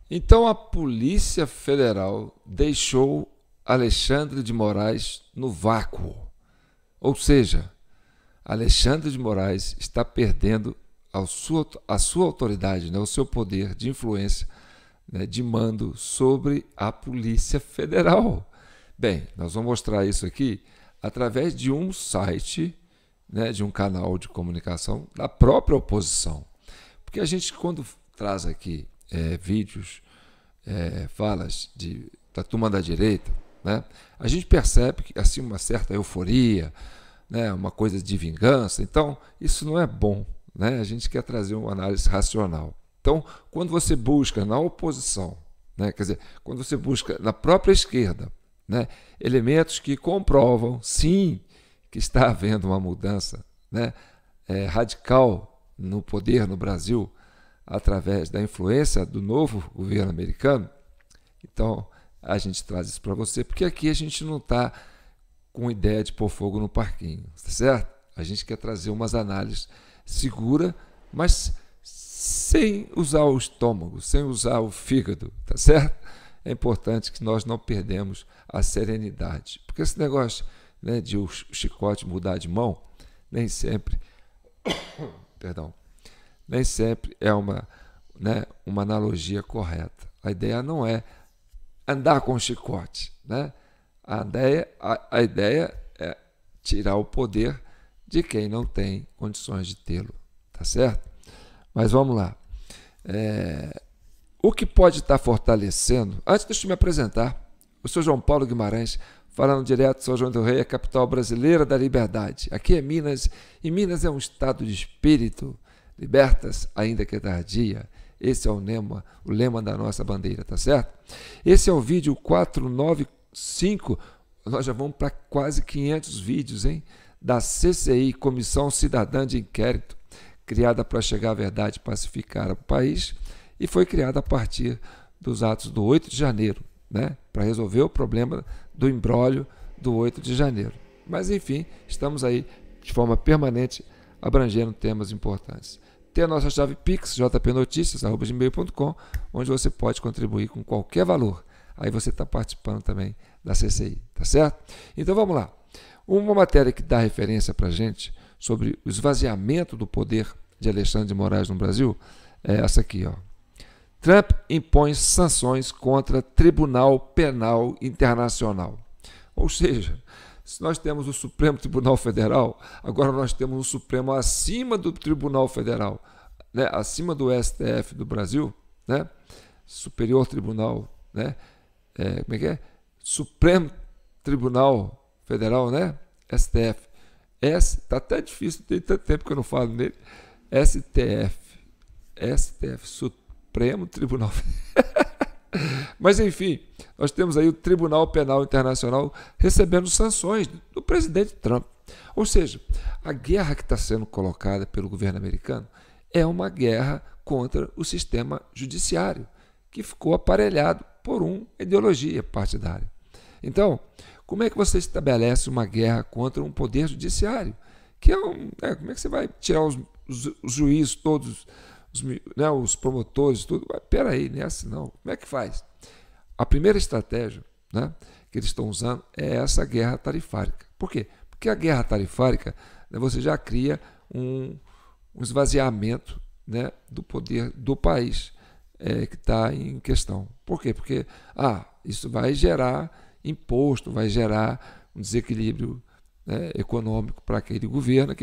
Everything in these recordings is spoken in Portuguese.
Então a Polícia Federal deixou Alexandre de Moraes no vácuo. Ou seja, Alexandre de Moraes está perdendo a sua autoridade, né, o seu poder de influência, né, de mando sobre a Polícia Federal. Bem, nós vamos mostrar isso aqui através de um site, né, de um canal de comunicação da própria oposição. Porque a gente, quando traz aqui vídeos, falas da turma da direita, né, a gente percebe que assim, uma certa euforia, né, uma coisa de vingança. Então, isso não é bom, né? A gente quer trazer uma análise racional. Então, quando você busca na oposição, né, quer dizer, quando você busca na própria esquerda, né, elementos que comprovam, sim, que está havendo uma mudança, né, radical no poder no Brasil, através da influência do novo governo americano, então a gente traz isso para você, porque aqui a gente não está com ideia de pôr fogo no parquinho, tá certo? A gente quer trazer umas análises seguras, mas sem usar o estômago, sem usar o fígado, tá certo? É importante que nós não perdemos a serenidade, porque esse negócio, né, de o chicote mudar de mão, nem sempre, perdão, nem sempre é uma analogia correta. A ideia não é andar com o chicote, né? A ideia é tirar o poder de quem não tem condições de tê-lo, tá certo? Mas vamos lá. O que pode estar fortalecendo... Antes, deixa eu me apresentar. Eu sou João Paulo Guimarães, falando direto de São João del Rei, a capital brasileira da liberdade. Aqui é Minas, e Minas é um estado de espírito. Libertas, ainda que tardia. Esse é o lema da nossa bandeira, tá certo? Esse é o vídeo 495, nós já vamos para quase 500 vídeos, hein? Da CCI, Comissão Cidadã de Inquérito, criada para chegar à verdade e pacificar o país, e foi criada a partir dos atos do 8 de janeiro, né? Para resolver o problema do imbróglio do 8 de janeiro. Mas, enfim, estamos aí de forma permanente abrangendo temas importantes. Tem a nossa chave Pix, jpnoticias@gmail.com, onde você pode contribuir com qualquer valor. Aí você está participando também da CCI, tá certo? Então vamos lá. Uma matéria que dá referência para a gente sobre o esvaziamento do poder de Alexandre de Moraes no Brasil é essa aqui, ó. Trump impõe sanções contra Tribunal Penal Internacional. Ou seja, se nós temos o Supremo Tribunal Federal, agora nós temos um Supremo acima do Tribunal Federal, né? Acima do STF do Brasil, né? Superior Tribunal, né? Como é que é? Supremo Tribunal Federal, né? STF. Tá até difícil, tem tanto tempo que eu não falo nele. STF, Supremo Tribunal Federal. Mas, enfim, nós temos aí o Tribunal Penal Internacional recebendo sanções do presidente Trump. Ou seja, a guerra que está sendo colocada pelo governo americano é uma guerra contra o sistema judiciário, que ficou aparelhado por uma ideologia partidária. Então, como é que você estabelece uma guerra contra um poder judiciário? Como é que você vai tirar os juízes todos, os promotores, tudo? Espera aí, não é assim não. Como é que faz? A primeira estratégia, né, que eles estão usando é essa guerra tarifárica. Por quê? Porque a guerra tarifárica, né, você já cria um esvaziamento, né, do poder do país que está em questão. Por quê? Porque isso vai gerar imposto, vai gerar um desequilíbrio, né, econômico para aquele governo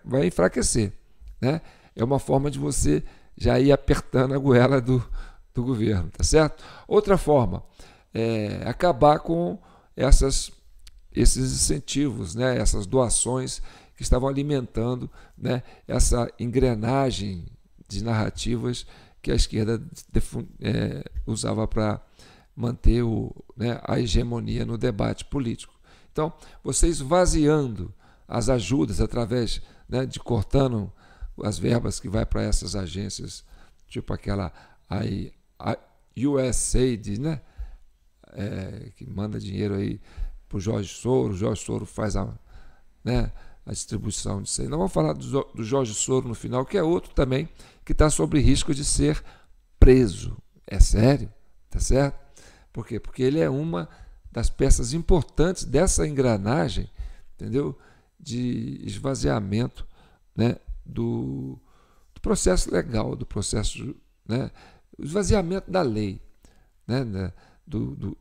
vai enfraquecer, né? É uma forma de você já ir apertando a goela do governo, tá certo? Outra forma é acabar com esses incentivos, né, essas doações que estavam alimentando, né, essa engrenagem de narrativas que a esquerda usava para manter a hegemonia no debate político. Então, você esvaziando as ajudas através, né, de cortando as verbas que vai para essas agências, tipo aquela a USAID, né, que manda dinheiro aí para o Jorge Soros faz a distribuição disso aí. Não vamos falar do Jorge Soros no final, que é outro também que está sob risco de ser preso. É sério, tá certo? Por quê? Porque ele é uma das peças importantes dessa engrenagem, entendeu? De esvaziamento, né? do processo legal, do processo, né? O esvaziamento da lei, né? do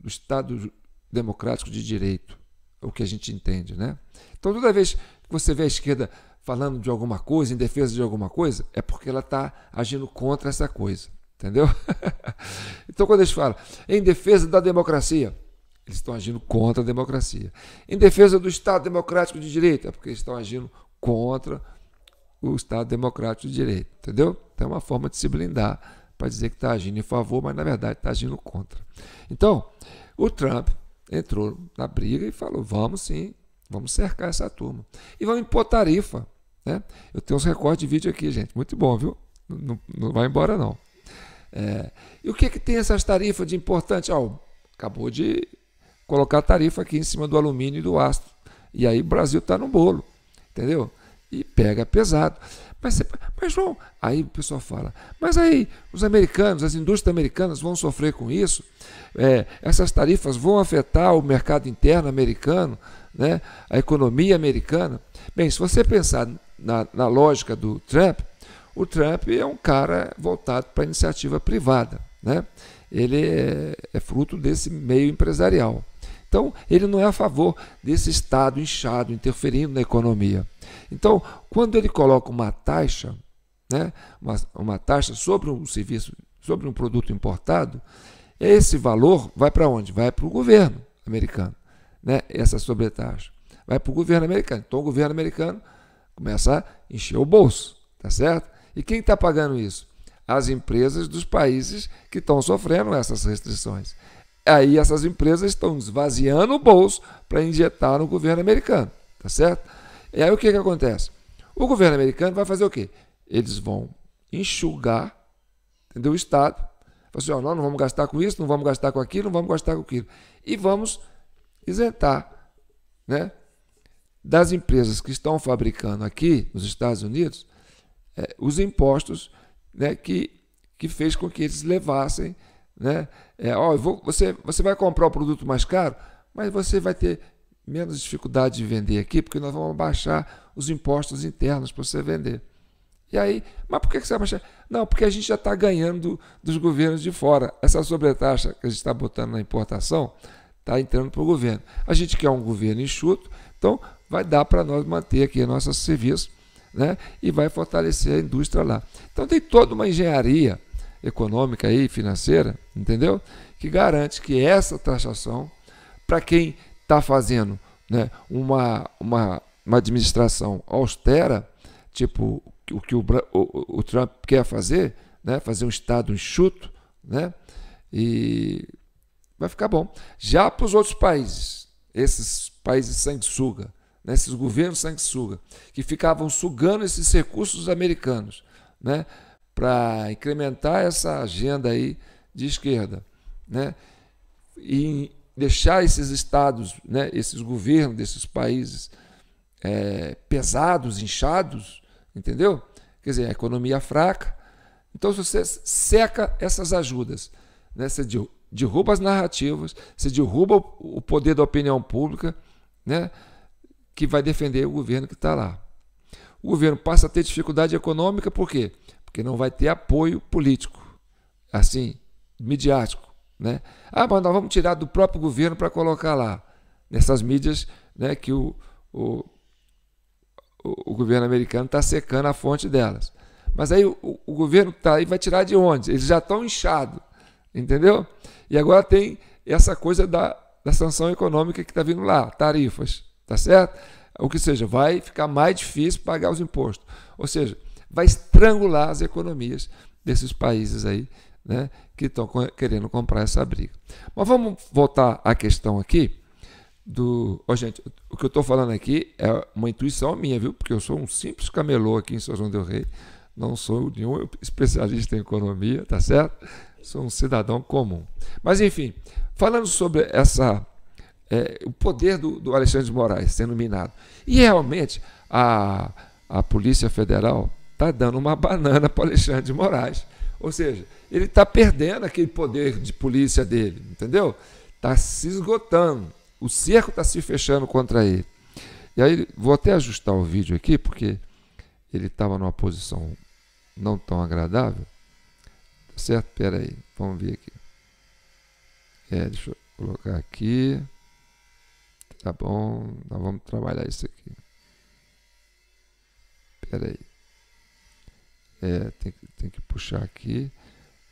Estado democrático de direito, o que a gente entende, né? Então, toda vez que você vê a esquerda falando de alguma coisa, em defesa de alguma coisa, é porque ela está agindo contra essa coisa, entendeu? Então, quando eles falam em defesa da democracia, eles estão agindo contra a democracia. Em defesa do Estado democrático de direito, é porque eles estão agindo contra o Estado democrático de direito, entendeu? Então, é uma forma de se blindar para dizer que está agindo em favor, mas na verdade está agindo contra. Então, o Trump entrou na briga e falou: vamos sim, vamos cercar essa turma. E vamos impor tarifa, né? Eu tenho uns recortes de vídeo aqui, gente. Muito bom, viu? Não vai embora, não. E o que tem essas tarifas de importante? Acabou de colocar tarifa aqui em cima do alumínio e do aço. E aí o Brasil está no bolo, entendeu? E pega pesado. Mas João, aí o pessoal fala, mas aí os americanos, as indústrias americanas vão sofrer com isso? Essas tarifas vão afetar o mercado interno americano, né? A economia americana? Bem, se você pensar na lógica do Trump, o Trump é um cara voltado para a iniciativa privada, né? Ele é fruto desse meio empresarial. Então, ele não é a favor desse Estado inchado, interferindo na economia. Então, quando ele coloca uma taxa, né, uma taxa sobre um serviço, sobre um produto importado, esse valor vai para onde? Vai para o governo americano, né? Essa sobretaxa vai para o governo americano. Então, o governo americano começa a encher o bolso, tá certo? E quem está pagando isso? As empresas dos países que estão sofrendo essas restrições. Aí essas empresas estão esvaziando o bolso para injetar no governo americano, tá certo? E aí o que acontece? O governo americano vai fazer o quê? Eles vão enxugar, entendeu? O Estado. Fala assim, nós não vamos gastar com isso, não vamos gastar com aquilo, não vamos gastar com aquilo. E vamos isentar, né, das empresas que estão fabricando aqui nos Estados Unidos os impostos, né, que fez com que eles levassem, né? Você vai comprar o produto mais caro, mas você vai ter menos dificuldade de vender aqui, porque nós vamos baixar os impostos internos para você vender. E aí, mas por que você vai baixar? Não, porque a gente já está ganhando dos governos de fora. Essa sobretaxa que a gente está botando na importação está entrando para o governo. A gente quer um governo enxuto, então vai dar para nós manter aqui nosso serviço, né? E vai fortalecer a indústria lá. Então tem toda uma engenharia econômica e financeira, entendeu? Que garante que essa taxação, para quem está fazendo, né, uma administração austera, tipo o que o Trump quer fazer, né, fazer um Estado enxuto, né, e vai ficar bom. Já para os outros países, esses países sanguessuga, né, esses governos sanguessuga, que ficavam sugando esses recursos americanos, né, para incrementar essa agenda aí de esquerda, né, e deixar esses estados, né, esses governos desses países pesados, inchados, entendeu? Quer dizer, a economia fraca. Então, se você seca essas ajudas, né, você derruba as narrativas, você derruba o poder da opinião pública, né, que vai defender o governo que está lá. O governo passa a ter dificuldade econômica, por quê? Porque não vai ter apoio político, assim, midiático, né? Mas nós vamos tirar do próprio governo para colocar lá, nessas mídias, né, que o governo americano está secando a fonte delas. Mas aí o governo que está aí vai tirar de onde? Eles já estão inchados, entendeu? E agora tem essa coisa da sanção econômica que está vindo lá, tarifas, tá certo? O que seja, vai ficar mais difícil pagar os impostos. Ou seja, vai estrangular as economias desses países aí, né, que estão querendo comprar essa briga. Mas vamos voltar à questão aqui gente, o que eu estou falando aqui é uma intuição minha, viu? Porque eu sou um simples camelô aqui em São João del Rei, não sou nenhum especialista em economia, tá certo? Sou um cidadão comum. Mas, enfim, falando sobre o poder do Alexandre de Moraes sendo minado. E realmente a Polícia Federal está dando uma banana para o Alexandre de Moraes. Ou seja, ele está perdendo aquele poder de polícia dele, entendeu? Está se esgotando. O cerco está se fechando contra ele. E aí, vou até ajustar o vídeo aqui, porque ele estava numa posição não tão agradável. Tá certo? Espera aí, vamos ver aqui. Deixa eu colocar aqui. Tá bom, nós vamos trabalhar isso aqui. Espera aí. Tem que puxar aqui.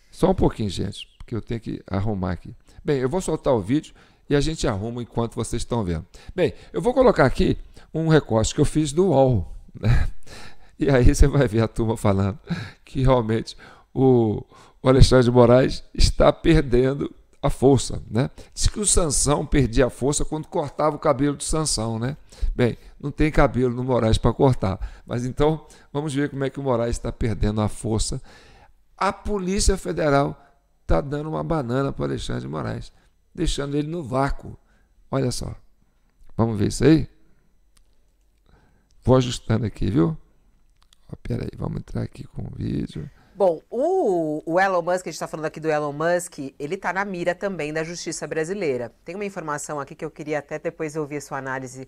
Só um pouquinho, gente, porque eu tenho que arrumar aqui. Bem, eu vou soltar o vídeo e a gente arruma enquanto vocês estão vendo. Bem, eu vou colocar aqui um recorte que eu fiz do UOL, né? E aí você vai ver a turma falando que realmente o Alexandre de Moraes está perdendo a força, né? Diz que o Sansão perdia a força quando cortava o cabelo do Sansão, né? Bem, não tem cabelo no Moraes para cortar, mas então vamos ver como é que o Moraes está perdendo a força. A Polícia Federal está dando uma banana para o Alexandre de Moraes, deixando ele no vácuo. Olha só, vamos ver isso aí? Vou ajustando aqui, viu? Peraí, vamos entrar aqui com o vídeo. Bom, o Elon Musk, a gente está falando aqui do Elon Musk, ele está na mira também da justiça brasileira. Tem uma informação aqui que eu queria até depois ouvir a sua análise,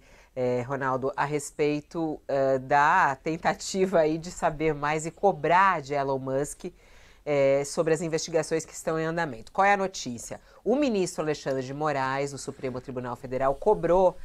Ronaldo, a respeito da tentativa aí de saber mais e cobrar de Elon Musk sobre as investigações que estão em andamento. Qual é a notícia? O ministro Alexandre de Moraes, do Supremo Tribunal Federal, cobrou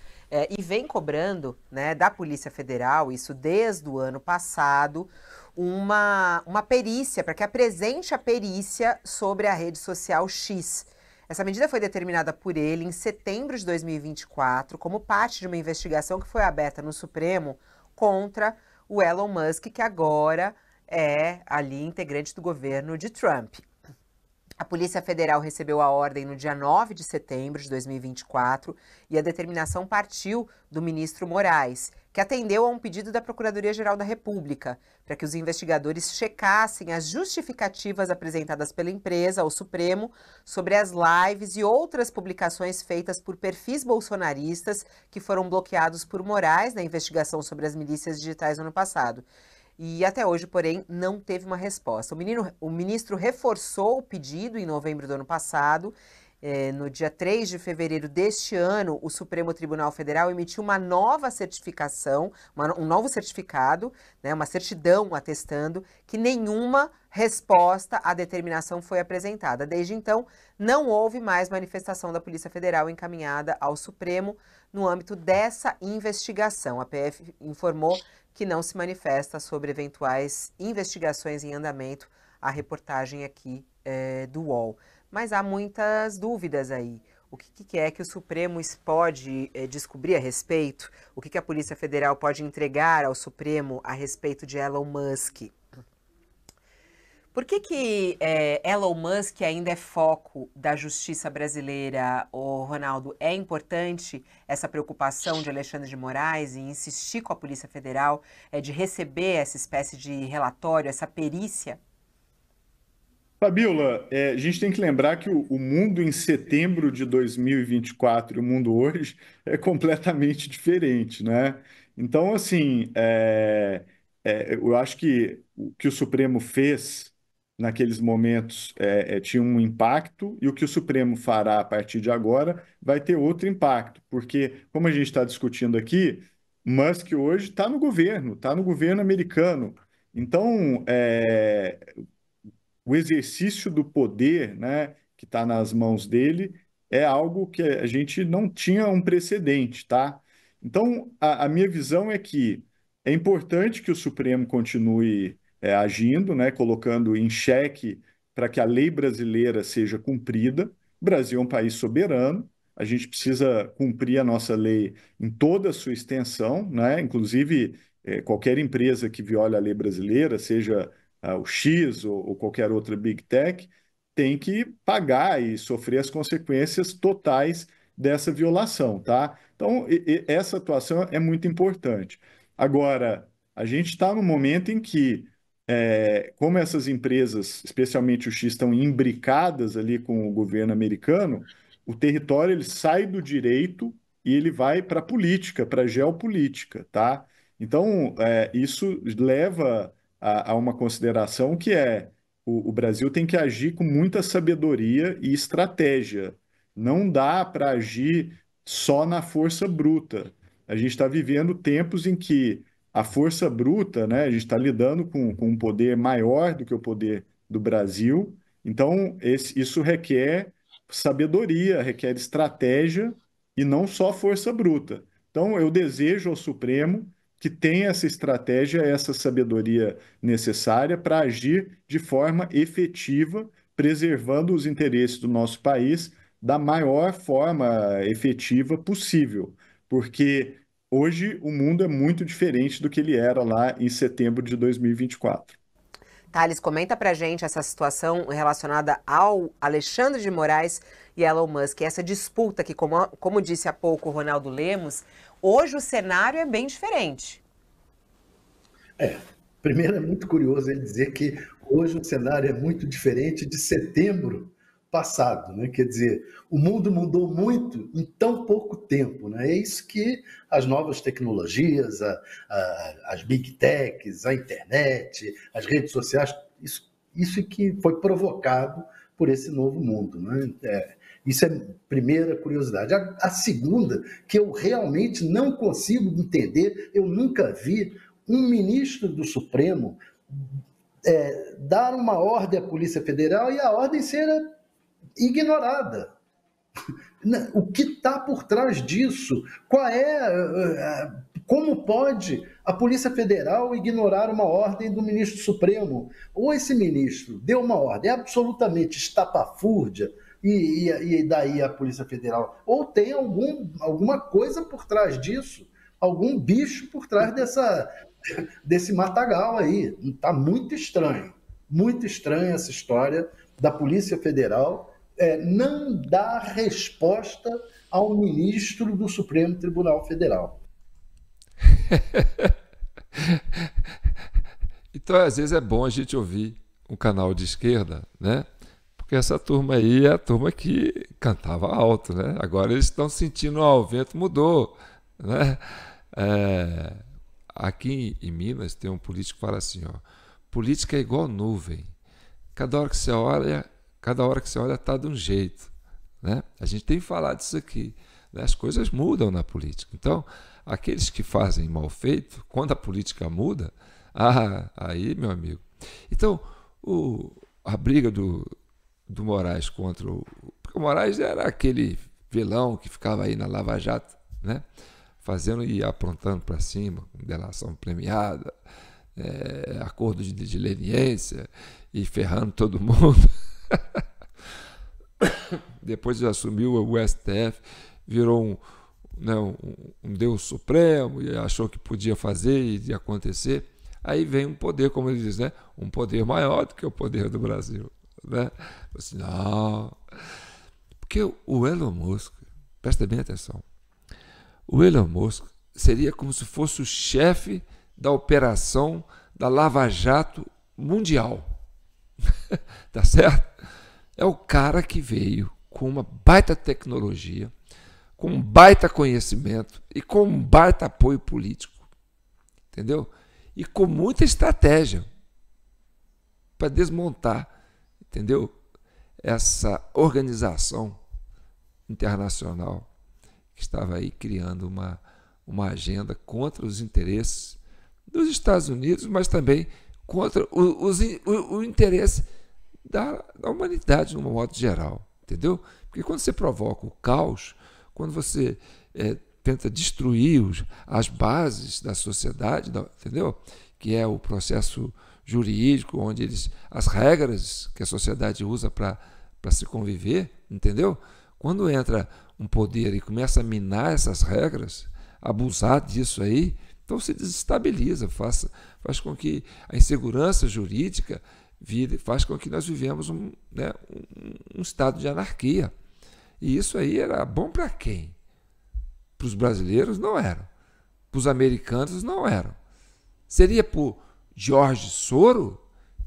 e vem cobrando, né, da Polícia Federal, isso desde o ano passado, uma perícia, para que apresente a perícia sobre a rede social X. Essa medida foi determinada por ele em setembro de 2024, como parte de uma investigação que foi aberta no Supremo contra o Elon Musk, que agora é ali integrante do governo de Trump. A Polícia Federal recebeu a ordem no dia 9 de setembro de 2024 e a determinação partiu do ministro Moraes, que atendeu a um pedido da Procuradoria-Geral da República para que os investigadores checassem as justificativas apresentadas pela empresa ao Supremo sobre as lives e outras publicações feitas por perfis bolsonaristas que foram bloqueados por Moraes na investigação sobre as milícias digitais no ano passado. E até hoje, porém, não teve uma resposta. O ministro reforçou o pedido em novembro do ano passado. No dia 3 de fevereiro deste ano, o Supremo Tribunal Federal emitiu uma nova certificação, um novo certificado, né, uma certidão atestando que nenhuma resposta à determinação foi apresentada. Desde então, não houve mais manifestação da Polícia Federal encaminhada ao Supremo no âmbito dessa investigação. A PF informou que não se manifesta sobre eventuais investigações em andamento, a reportagem aqui do UOL. Mas há muitas dúvidas aí. O que é que o Supremo pode descobrir a respeito? O que a Polícia Federal pode entregar ao Supremo a respeito de Elon Musk? Por que Elon Musk ainda é foco da justiça brasileira, Ronaldo? É importante essa preocupação de Alexandre de Moraes em insistir com a Polícia Federal de receber essa espécie de relatório, essa perícia? Fabiola, a gente tem que lembrar que o mundo em setembro de 2024 e o mundo hoje é completamente diferente, né? Então, assim, eu acho que o que o Supremo fez naqueles momentos tinha um impacto e o que o Supremo fará a partir de agora vai ter outro impacto, porque, como a gente está discutindo aqui, Musk hoje está no governo americano. Então, o exercício do poder, né, que está nas mãos dele, é algo que a gente não tinha um precedente, tá? Então, a minha visão é que é importante que o Supremo continue agindo, né, colocando em xeque para que a lei brasileira seja cumprida. O Brasil é um país soberano, a gente precisa cumprir a nossa lei em toda a sua extensão, né? Inclusive, qualquer empresa que viola a lei brasileira, seja o X ou qualquer outra Big Tech, tem que pagar e sofrer as consequências totais dessa violação, tá? Então, essa atuação é muito importante. Agora, a gente está no momento em que, como essas empresas, especialmente o X, estão imbricadas ali com o governo americano, o território ele sai do direito e ele vai para a política, para a geopolítica, tá? Então, isso leva a uma consideração que é o Brasil tem que agir com muita sabedoria e estratégia. Não dá para agir só na força bruta. A gente está vivendo tempos em que a força bruta, né, a gente está lidando com um poder maior do que o poder do Brasil. Então, isso requer sabedoria, requer estratégia e não só força bruta. Então, eu desejo ao Supremo que tenha essa estratégia, essa sabedoria necessária para agir de forma efetiva, preservando os interesses do nosso país da maior forma efetiva possível, porque hoje o mundo é muito diferente do que ele era lá em setembro de 2024. Thales, comenta pra gente essa situação relacionada ao Alexandre de Moraes e Elon Musk, essa disputa que, como disse há pouco o Ronaldo Lemos, hoje o cenário é bem diferente. Primeiro é muito curioso ele dizer que hoje o cenário é muito diferente de setembro passado, né? Quer dizer, o mundo mudou muito em tão pouco tempo, né? É isso que as novas tecnologias, as big techs, a internet, as redes sociais, isso que foi provocado por esse novo mundo, né? Isso é a primeira curiosidade. A segunda, que eu realmente não consigo entender, eu nunca vi um ministro do Supremo dar uma ordem à Polícia Federal e a ordem ser ignorada. O que está por trás disso? Como pode a Polícia Federal ignorar uma ordem do ministro Supremo? Ou esse ministro deu uma ordem absolutamente estapafúrdia e daí a Polícia Federal? Ou tem alguma coisa por trás disso? Algum bicho por trás desse matagal aí? Está muito estranha essa história da Polícia Federal não dar resposta ao ministro do Supremo Tribunal Federal. Então, às vezes é bom a gente ouvir um canal de esquerda, né? Porque essa turma aí é a turma que cantava alto, né? Agora eles estão sentindo, o vento mudou, né? Aqui em Minas tem um político que fala assim, política é igual nuvem. Cada hora que você olha está de um jeito, né? A gente tem que falar disso aqui, né? As coisas mudam na política. Então, aqueles que fazem mal feito, quando a política muda, aí, meu amigo. Então, a briga do Moraes contra porque o Moraes era aquele vilão que ficava aí na Lava Jato, né? Fazendo e aprontando para cima, com delação premiada, acordo de leniência e ferrando todo mundo. Depois assumiu o STF, virou um Deus supremo e achou que podia fazer e acontecer. Aí vem um poder, como ele diz, né? Um poder maior do que o poder do Brasil, né? Assim, não. Porque o Elon Musk, presta bem atenção, o Elon Musk seria como se fosse o chefe da operação da Lava Jato mundial. Tá certo? É o cara que veio com uma baita tecnologia, com um baita conhecimento e com um baita apoio político. Entendeu? E com muita estratégia para desmontar, entendeu? Essa organização internacional que estava aí criando uma agenda contra os interesses dos Estados Unidos, mas também contra o interesse da humanidade, no modo geral, entendeu? Porque quando você provoca o caos, quando você tenta destruir as bases da sociedade, entendeu? Que é o processo jurídico, onde as regras que a sociedade usa para se conviver, entendeu? Quando entra um poder e começa a minar essas regras, abusar disso aí, então se desestabiliza, faz com que a insegurança jurídica faz com que nós vivemos um estado de anarquia. E isso aí era bom para quem? Para os brasileiros não era. Para os americanos não era. Seria para Jorge Soros,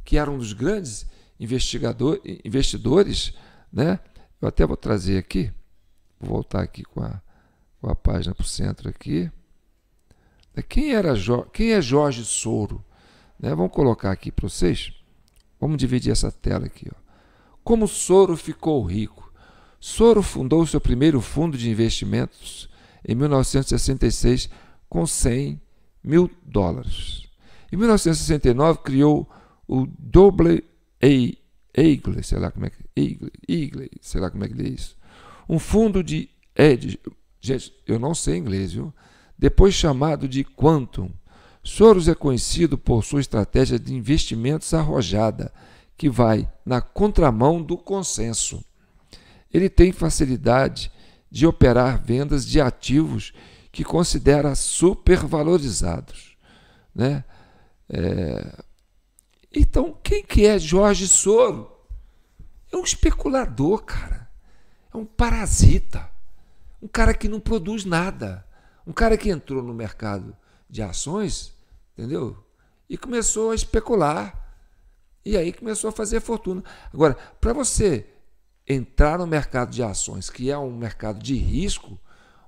que era um dos grandes investidores, né? Eu até vou trazer aqui, vou voltar aqui com a página para o centro aqui. Quem é Jorge Soros? Né? Vamos colocar aqui para vocês. Vamos dividir essa tela aqui. Ó. Como Soro ficou rico? Soro fundou seu primeiro fundo de investimentos em 1966 com $100 mil. Em 1969 criou o Double Eagle, sei lá como é que é isso. Um fundo de gente, eu não sei inglês, viu? Depois chamado de Quantum. Soros é conhecido por sua estratégia de investimentos arrojada, que vai na contramão do consenso. Ele tem facilidade de operar vendas de ativos que considera supervalorizados, né? Então, quem que é Jorge Soro? É um especulador, cara. É um parasita. Um cara que não produz nada. Um cara que entrou no mercado de ações, entendeu? E começou a especular. E aí começou a fazer fortuna. Agora, para você entrar no mercado de ações, que é um mercado de risco,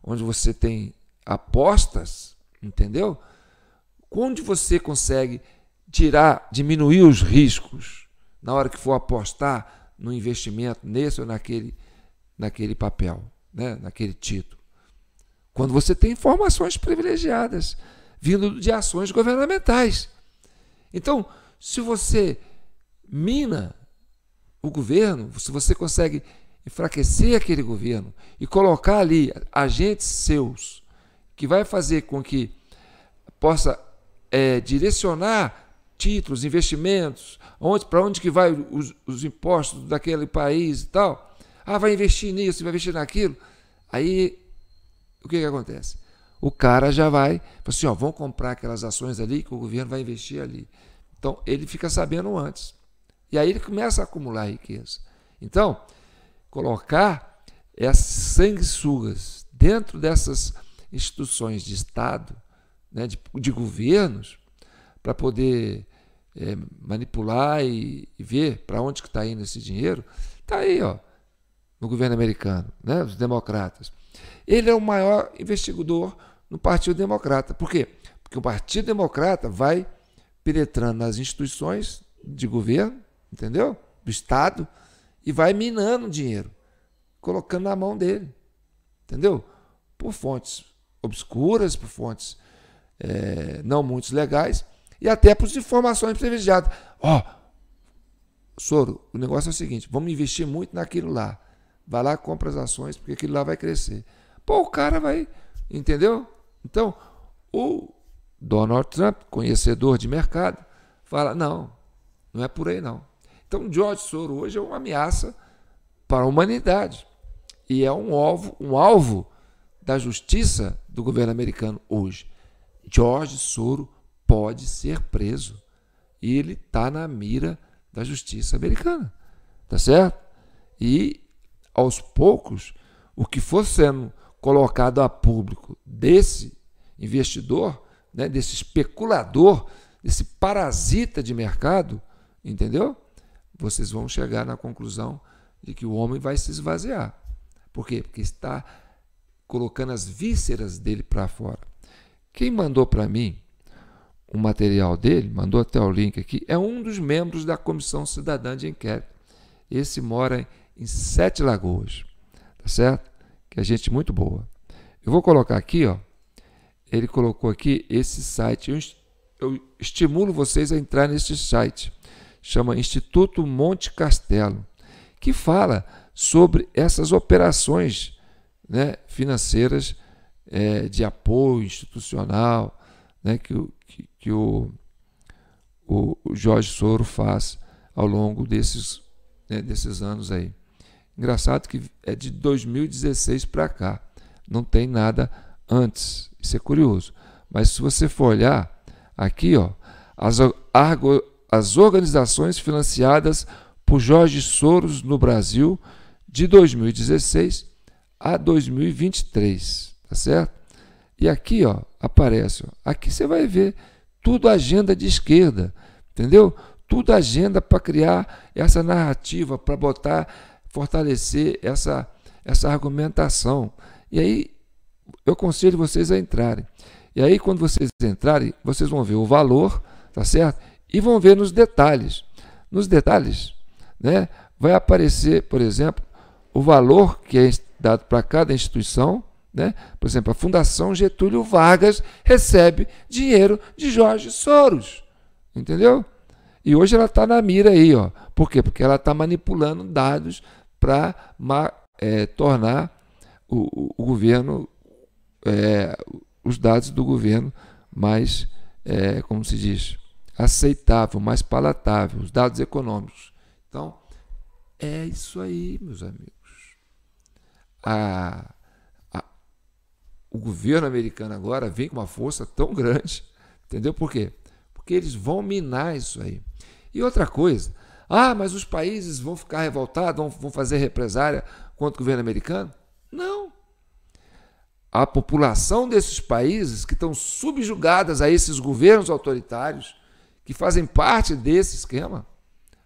onde você tem apostas, entendeu? Onde você consegue diminuir os riscos na hora que for apostar no investimento nesse ou naquele papel, né? Naquele título. Quando você tem informações privilegiadas vindo de ações governamentais. Então, se você mina o governo, se você consegue enfraquecer aquele governo e colocar ali agentes seus que vai fazer com que possa direcionar títulos, investimentos, para onde que vai os impostos daquele país e tal. Vai investir nisso, vai investir naquilo. Aí, o que acontece? O cara já vai, assim, vão comprar aquelas ações ali que o governo vai investir ali. Então, ele fica sabendo antes. E aí ele começa a acumular riqueza. Então, colocar essas sanguessugas dentro dessas instituições de Estado, né, de governos, para poder manipular e ver para onde que está indo esse dinheiro, está aí, no governo americano, né, os democratas. Ele é o maior investigador no Partido Democrata. Por quê? Porque o Partido Democrata vai penetrando nas instituições de governo, entendeu? Do Estado, e vai minando o dinheiro, colocando na mão dele, entendeu? Por fontes obscuras, por fontes não muito legais, e até por informações privilegiadas. Soro, o negócio é o seguinte, vamos investir muito naquilo lá. Vai lá, compra as ações, porque aquilo lá vai crescer. O cara vai, entendeu? Então, o Donald Trump, conhecedor de mercado, fala, não é por aí não. Então, George Soros hoje é uma ameaça para a humanidade e é um alvo da justiça do governo americano hoje. George Soros pode ser preso e ele está na mira da justiça americana, tá certo? E, aos poucos, o que for sendo colocado a público desse investidor, né, desse especulador, desse parasita de mercado, entendeu? Vocês vão chegar na conclusão de que o homem vai se esvaziar. Por quê? Porque está colocando as vísceras dele para fora. Quem mandou para mim o material dele, mandou até o link aqui, é um dos membros da Comissão Cidadã de Inquérito. Esse mora em Sete Lagoas, tá certo? Que é gente muito boa. Eu vou colocar aqui, ele colocou aqui esse site. Eu estimulo vocês a entrar nesse site. Chama Instituto Monte Castelo, que fala sobre essas operações, né, financeiras de apoio institucional, né, que o Jorge Soros faz ao longo desses anos aí. Engraçado que é de 2016 para cá, não tem nada antes, isso é curioso. Mas se você for olhar aqui, as organizações financiadas por Jorge Soros no Brasil de 2016 a 2023, tá certo? E aqui, aparece, aqui você vai ver tudo agenda de esquerda, entendeu? Tudo agenda para criar essa narrativa, para fortalecer essa argumentação. E aí, eu aconselho vocês a entrarem. E aí, quando vocês entrarem, vocês vão ver o valor, tá certo? E vão ver nos detalhes. nos detalhes, né? Vai aparecer, por exemplo, o valor que é dado para cada instituição, né? Por exemplo, a Fundação Getúlio Vargas recebe dinheiro de Jorge Soros, entendeu? E hoje ela está na mira aí, ó. Por quê? Porque ela está manipulando dados para tornar o governo, os dados do governo mais, como se diz, aceitável, mais palatável, os dados econômicos. Então, é isso aí, meus amigos. O governo americano agora vem com uma força tão grande, entendeu? Por quê? Porque eles vão minar isso aí. E outra coisa, mas os países vão ficar revoltados, vão fazer represália contra o governo americano? Não. A população desses países que estão subjugadas a esses governos autoritários, que fazem parte desse esquema,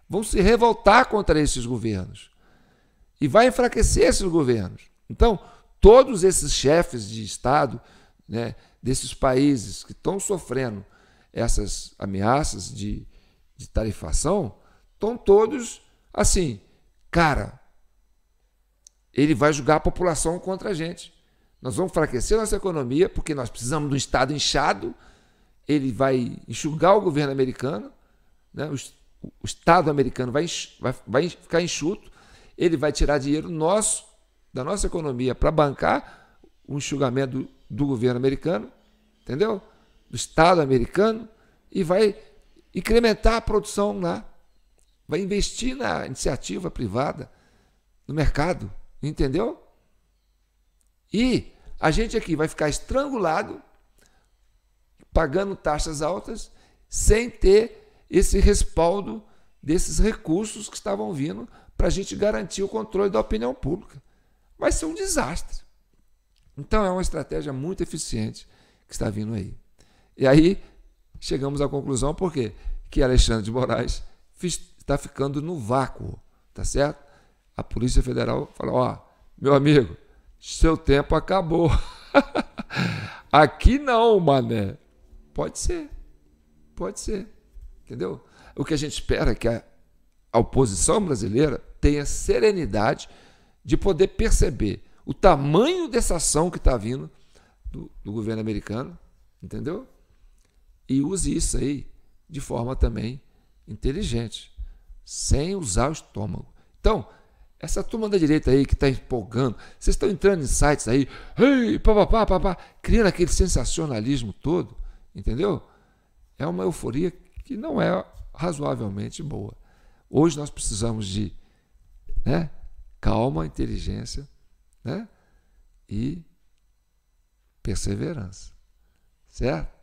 vão se revoltar contra esses governos. E vai enfraquecer esses governos. Então, todos esses chefes de Estado, né, desses países que estão sofrendo essas ameaças de tarifação, estão todos assim, cara, ele vai julgar a população contra a gente. Nós vamos enfraquecer nossa economia porque nós precisamos de um Estado inchado, ele vai enxugar o governo americano, né, o Estado americano vai ficar enxuto, ele vai tirar dinheiro nosso, da nossa economia, para bancar o enxugamento do governo americano, entendeu? Do Estado americano, e vai incrementar a produção lá, vai investir na iniciativa privada, no mercado, entendeu? E a gente aqui vai ficar estrangulado, pagando taxas altas, sem ter esse respaldo desses recursos que estavam vindo para a gente garantir o controle da opinião pública. Vai ser um desastre. Então, é uma estratégia muito eficiente que está vindo aí. E aí, chegamos à conclusão, por quê? Que Alexandre de Moraes está ficando no vácuo, tá certo? A Polícia Federal falou, meu amigo, seu tempo acabou. Aqui não, mané. Pode ser, entendeu? O que a gente espera é que a oposição brasileira tenha serenidade de poder perceber o tamanho dessa ação que está vindo do governo americano, entendeu? E use isso aí de forma também inteligente, sem usar o estômago. Então, essa turma da direita aí que está empolgando, vocês estão entrando em sites aí, criando aquele sensacionalismo todo, entendeu? É uma euforia que não é razoavelmente boa. Hoje nós precisamos de, calma, inteligência, e perseverança, certo?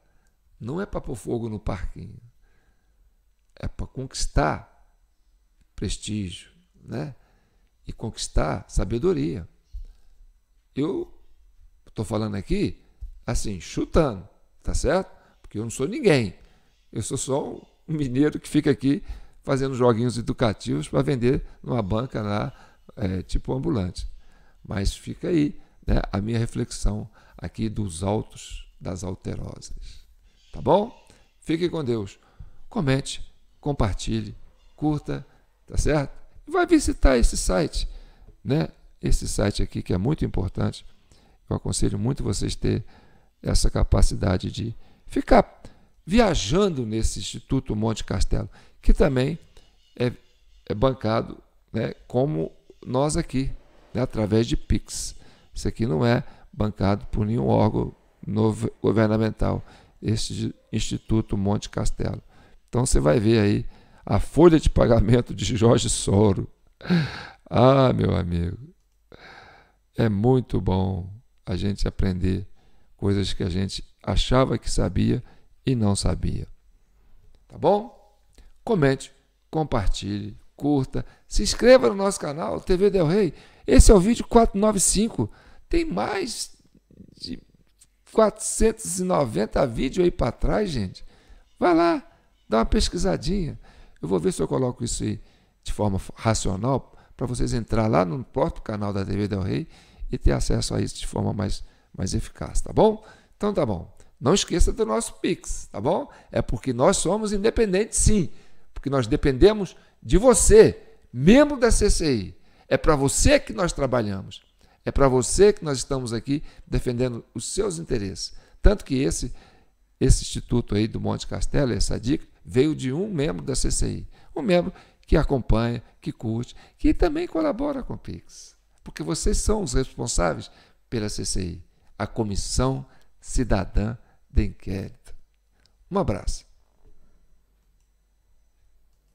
Não é para pôr fogo no parquinho, é para conquistar prestígio, e conquistar sabedoria. Eu estou falando aqui, assim, chutando, tá certo? Porque eu não sou ninguém, eu sou só um mineiro que fica aqui fazendo joguinhos educativos para vender numa banca lá, tipo ambulante. Mas fica aí, a minha reflexão aqui dos altos das alterosas. Tá bom? Fique com Deus. Comente, compartilhe, curta, tá certo? E vai visitar esse site, Esse site aqui que é muito importante. Eu aconselho muito vocês ter essa capacidade de ficar viajando nesse Instituto Monte Castelo, que também é bancado, como nós aqui, através de Pix. Isso aqui não é bancado por nenhum órgão governamental, este Instituto Monte Castelo. Então você vai ver aí a folha de pagamento de Jorge Soros. Meu amigo, é muito bom a gente aprender coisas que a gente achava que sabia e não sabia. Tá bom? Comente, compartilhe, curta, se inscreva no nosso canal TV Del Rey. Esse é o vídeo 495. Tem mais de 490 vídeos aí para trás, gente. Vai lá, dá uma pesquisadinha. Eu vou ver se eu coloco isso aí de forma racional para vocês entrar lá no próprio canal da TV Del Rey e ter acesso a isso de forma mais eficaz, tá bom? Então tá bom. Não esqueça do nosso Pix, tá bom? É porque nós somos independentes, sim. Porque nós dependemos de você, membro da CCI. É para você que nós trabalhamos. É para você que nós estamos aqui defendendo os seus interesses. Tanto que esse instituto aí do Monte Castelo, essa dica, veio de um membro da CCI. Um membro que acompanha, que curte, que também colabora com o Pix. Porque vocês são os responsáveis pela CCI, a Comissão Cidadã de Inquérito. Um abraço.